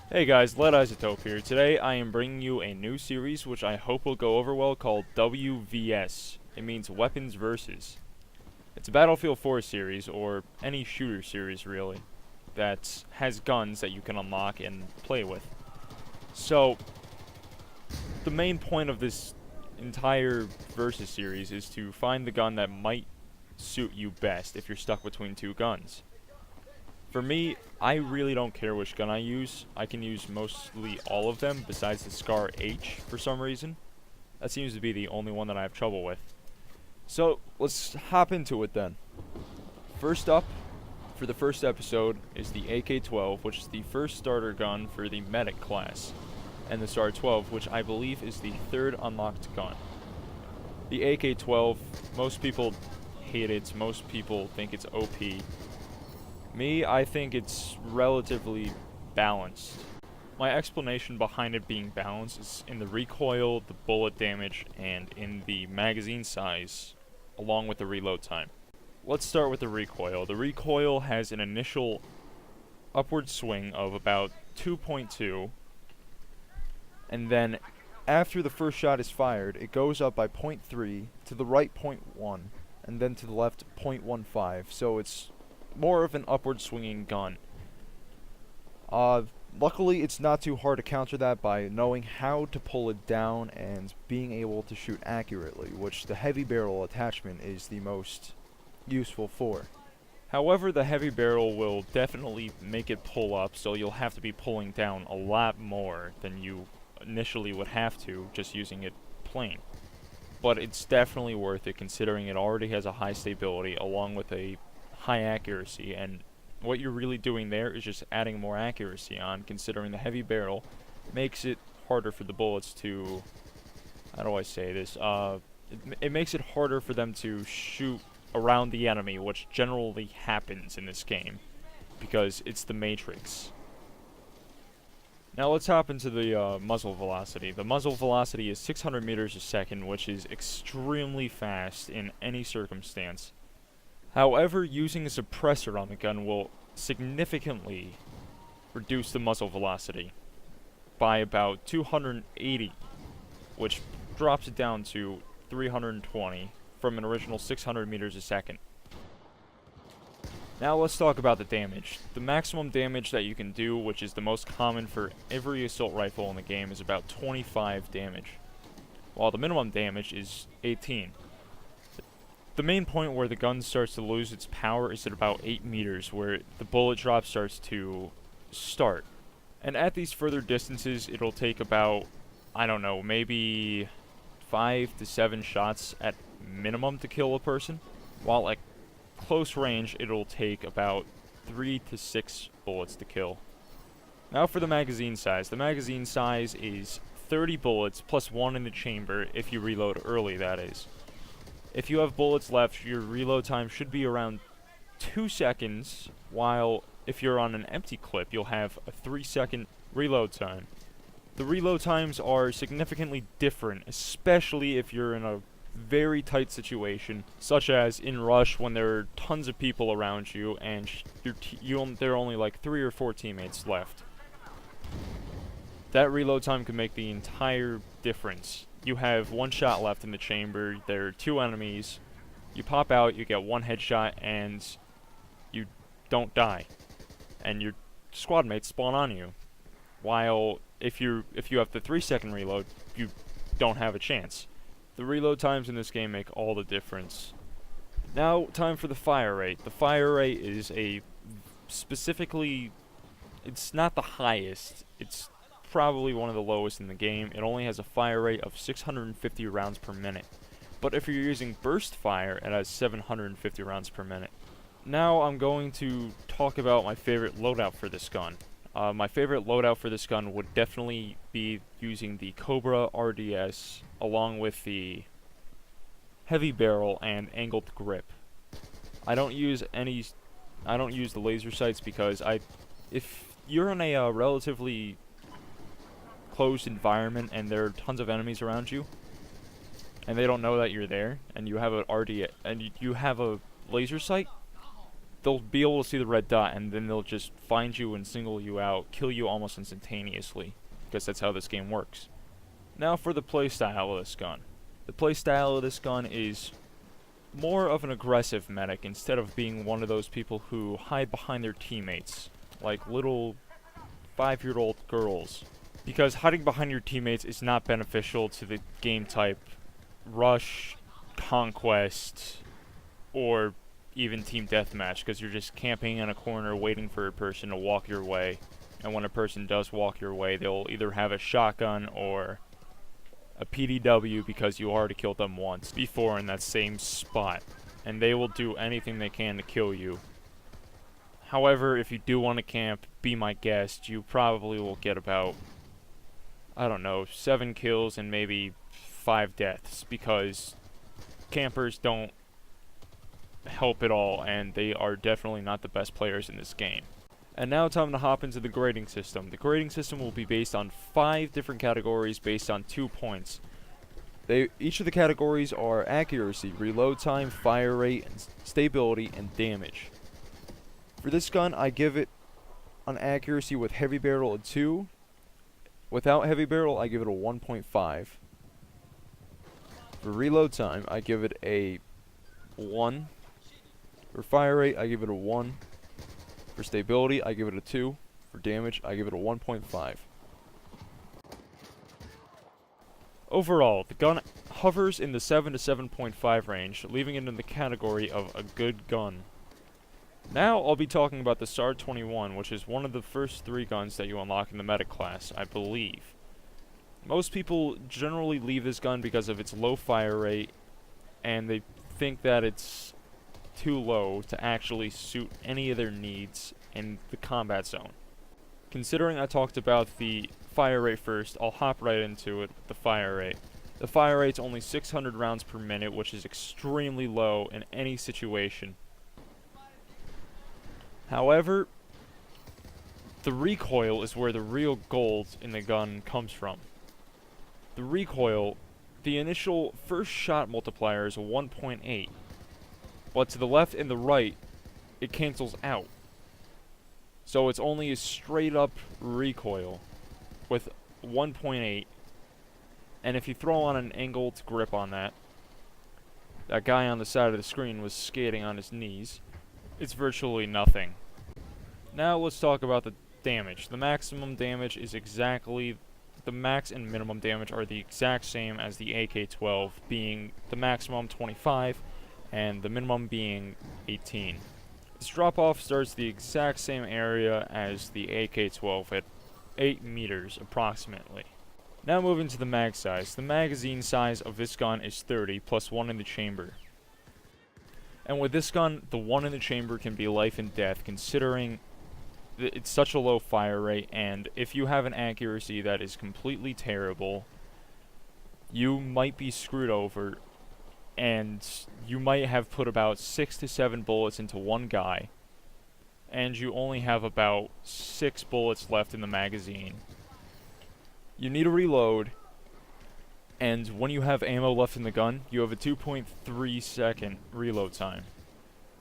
Hey guys, Lead Isotope here. Today I am bringing you a new series which I hope will go over well called WVS. It means Weapons Versus. It's a Battlefield 4 series, or any shooter series really, that has guns that you can unlock and play with. So, the main point of this entire Versus series is to find the gun that might suit you best if you're stuck between two guns. For me, I really don't care which gun I use. I can use mostly all of them besides the SCAR H for some reason. That seems to be the only one that I have trouble with. So, let's hop into it then. First up, for the first episode, is the AK-12, which is the first starter gun for the medic class, and the SAR-12, which I believe is the third unlocked gun. The AK-12, most people hate it, most people think it's OP. Me, I think it's relatively balanced. My explanation behind it being balanced is in the recoil, the bullet damage, and in the magazine size, along with the reload time. Let's start with the recoil. The recoil has an initial upward swing of about 2.2, and then after the first shot is fired, it goes up by 0.3, to the right 0.1, and then to the left 0.15, so it's more of an upward swinging gun. Luckily, it's not too hard to counter that by knowing how to pull it down and being able to shoot accurately, which the heavy barrel attachment is the most useful for. However, the heavy barrel will definitely make it pull up, so you'll have to be pulling down a lot more than you initially would have to just using it plain. But it's definitely worth it considering it already has a high stability along with a high accuracy, and what you're really doing there is just adding more accuracy on, considering the heavy barrel makes it harder for the bullets to, how do I say this, it makes it harder for them to shoot around the enemy, which generally happens in this game, because it's the Matrix. Now let's hop into the muzzle velocity. The muzzle velocity is 600 meters a second, which is extremely fast in any circumstance. However, using a suppressor on the gun will significantly reduce the muzzle velocity by about 280, which drops it down to 320 from an original 600 meters a second. Now let's talk about the damage. The maximum damage that you can do, which is the most common for every assault rifle in the game, is about 25 damage, while the minimum damage is 18. The main point where the gun starts to lose its power is at about 8 meters, where the bullet drop starts to start. And at these further distances, it'll take about, I don't know, maybe 5 to 7 shots at minimum to kill a person, while at close range, it'll take about 3 to 6 bullets to kill. Now for the magazine size. The magazine size is 30 bullets plus 1 in the chamber if you reload early, that is. If you have bullets left, your reload time should be around 2 seconds, while if you're on an empty clip, you'll have a 3-second reload time. The reload times are significantly different, especially if you're in a very tight situation, such as in Rush when there are tons of people around you and there are only like 3 or 4 teammates left. That reload time can make the entire difference. You have 1 shot left in the chamber, there are 2 enemies, you pop out, you get 1 headshot, and you don't die. And your squad mates spawn on you. While if you have the 3-second reload, you don't have a chance. The reload times in this game make all the difference. Now, time for the fire rate. The fire rate is it's not the highest, it's probably one of the lowest in the game. It only has a fire rate of 650 rounds per minute. But if you're using burst fire, it has 750 rounds per minute. Now I'm going to talk about my favorite loadout for this gun. My favorite loadout for this gun would definitely be using the Cobra RDS along with the heavy barrel and angled grip. I don't use the laser sights because if you're in a relatively closed environment and there are tons of enemies around you and they don't know that you're there and you have a laser sight, they'll be able to see the red dot, and then they'll just find you and single you out, kill you almost instantaneously, because that's how this game works. Now for the playstyle of this gun. The playstyle of this gun is more of an aggressive medic instead of being one of those people who hide behind their teammates, like little 5-year-old girls. Because hiding behind your teammates is not beneficial to the game type Rush, Conquest, or even Team Deathmatch, because you're just camping in a corner waiting for a person to walk your way, and when a person does walk your way, they'll either have a shotgun or a PDW because you already killed them once before in that same spot, and they will do anything they can to kill you. However, if you do want to camp, be my guest, you probably will get about, I don't know, 7 kills and maybe 5 deaths, because campers don't help at all, and they are definitely not the best players in this game. And now time to hop into the grading system. The grading system will be based on 5 different categories based on 2 points. Each of the categories are accuracy, reload time, fire rate, and stability, and damage. For this gun, I give it on accuracy with heavy barrel a 2. Without heavy barrel, I give it a 1.5. For reload time, I give it a 1. For fire rate, I give it a 1. For stability, I give it a 2. For damage, I give it a 1.5. Overall, the gun hovers in the 7 to 7.5 range, leaving it in the category of a good gun. Now I'll be talking about the SAR 21, which is one of the first 3 guns that you unlock in the medic class, I believe. Most people generally leave this gun because of its low fire rate, and they think that it's too low to actually suit any of their needs in the combat zone. Considering I talked about the fire rate first, I'll hop right into it with the fire rate. The fire rate's only 600 rounds per minute, which is extremely low in any situation. However, the recoil is where the real gold in the gun comes from. The recoil, the initial first shot multiplier is a 1.8. But to the left and the right, it cancels out. So it's only a straight up recoil with 1.8. And if you throw on an angled grip on that guy on the side of the screen was skating on his knees, it's virtually nothing. Now let's talk about the damage. The maximum damage is exactly, the max and minimum damage are the exact same as the AK-12, being the maximum 25 and the minimum being 18. This drop-off starts the exact same area as the AK-12 at 8 meters approximately. Now moving to the mag size. The magazine size of this gun is 30 plus 1 in the chamber. And with this gun, the 1 in the chamber can be life and death, considering it's such a low fire rate, and if you have an accuracy that is completely terrible, you might be screwed over, and you might have put about 6 to 7 bullets into one guy, and you only have about 6 bullets left in the magazine. You need to reload, and when you have ammo left in the gun, you have a 2.3 second reload time.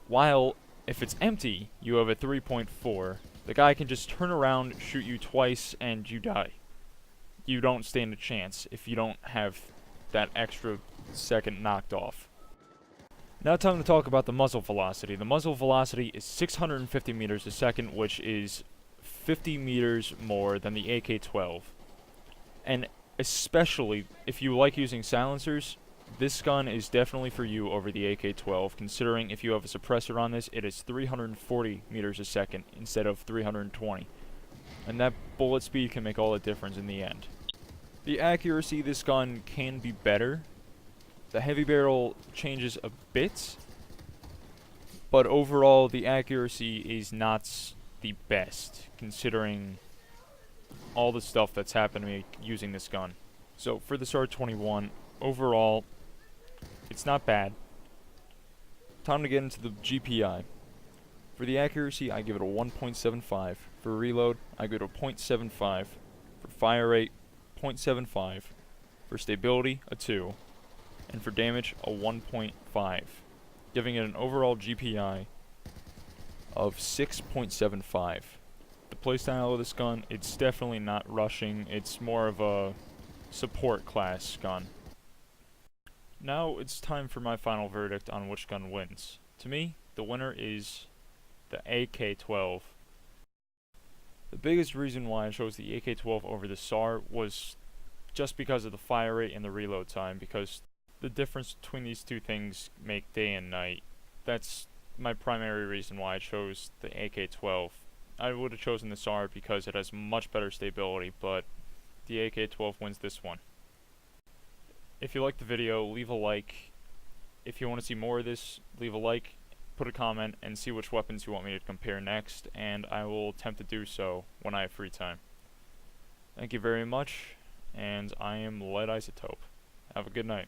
While, if it's empty, you have a 3.4. The guy can just turn around, shoot you twice, and you die. You don't stand a chance if you don't have that extra second knocked off. Now time to talk about the muzzle velocity. The muzzle velocity is 650 meters a second, which is 50 meters more than the AK-12. And especially if you like using silencers, this gun is definitely for you over the AK-12, considering if you have a suppressor on this, it is 340 meters a second instead of 320. And that bullet speed can make all the difference in the end. The accuracy of this gun can be better. The heavy barrel changes a bit, but overall the accuracy is not the best, considering all the stuff that's happened to me using this gun. So for the SAR 21, overall, it's not bad. Time to get into the GPI. For the accuracy, I give it a 1.75. For reload, I give it a 0.75. For fire rate, 0.75. For stability, a 2. And for damage, a 1.5. Giving it an overall GPI of 6.75. The playstyle of this gun, it's definitely not rushing, it's more of a support class gun. Now it's time for my final verdict on which gun wins. To me, the winner is the AK-12. The biggest reason why I chose the AK-12 over the SAR was just because of the fire rate and the reload time, because the difference between these two things make day and night. That's my primary reason why I chose the AK-12. I would have chosen the SAR because it has much better stability, but the AK-12 wins this one. If you liked the video, leave a like. If you want to see more of this, leave a like, put a comment, and see which weapons you want me to compare next, and I will attempt to do so when I have free time. Thank you very much, and I am Lead Isotope. Have a good night.